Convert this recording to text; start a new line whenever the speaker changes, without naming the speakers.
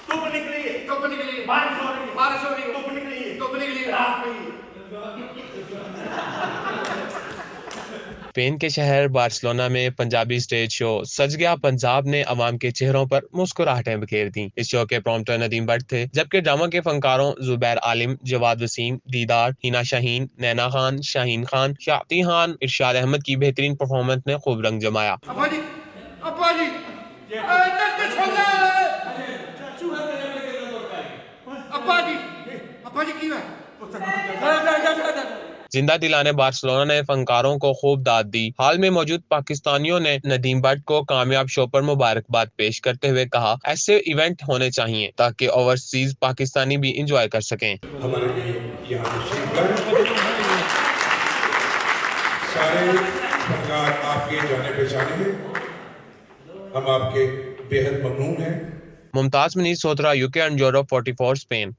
धूप निकली है,
धूप निकली है,
बारिश हो रही है,
बारिश हो रही है,
धूप निकली है,
धूप निकली है,
रात में ही।
स्पेन के शहर बार्सिलोना में पंजाबी स्टेज शो सज गया पंजाब ने अवाम के चेहरों पर मुस्कुराहटें बिखेर दी। इस शो के प्रॉम्प्टर नदीम भट्ट थे, जबकि ड्रामा के फनकारों जुबैर आलिम, जवाद वसीम, दीदार, हिना शाहीन, नैना खान, शाहीन खान, शाती खान, इरशाद अहमद की बेहतरीन परफॉर्मेंस ने खूब रंग जमाया।
अब्बा जी, अब्बा जी, दर्द छोड़ना, अब्बा जी की है?
जिंदा दिलाने बार्सिलोना ने फनकारों को खूब दाद दी। हाल में मौजूद पाकिस्तानियों ने नदीम भट्ट को कामयाब शो पर मुबारकबाद पेश करते हुए कहा, ऐसे इवेंट होने चाहिए ताकि ओवरसीज पाकिस्तानी भी इंजॉय कर सकें।
हमारे लिए यहाँ तशरीफ लाए। सारे फनकार आपके जाने पहचाने हैं, हम आपके बेहद ममनून हैं।
मुमताज मनीज सोतरा, UK एंड यूरोप 44 स्पेन।